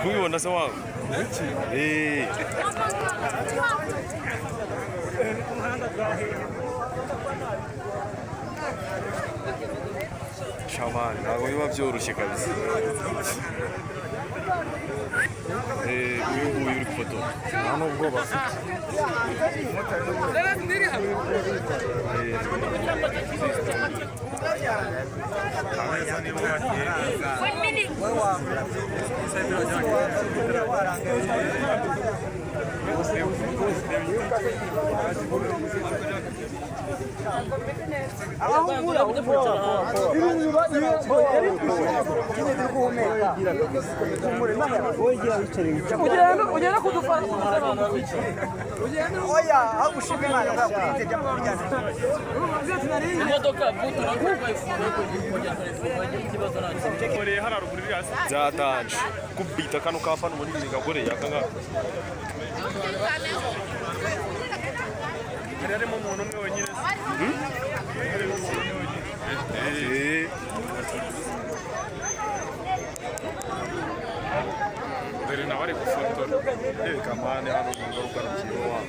공이 원나 상황. 그렇지. 예. 샤만, 나고 이맘쪽으로 시작하겠어. 예, 우유고 이렇게 또 나눠 먹어봤어. Zatan, kubita kanu kapan mo ni ka yakanga. Ada mo mono mo wenyewe. Bere na wale kufoto. Kama ne ano ngoro kwa kiwa.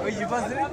Oye, vas a ver.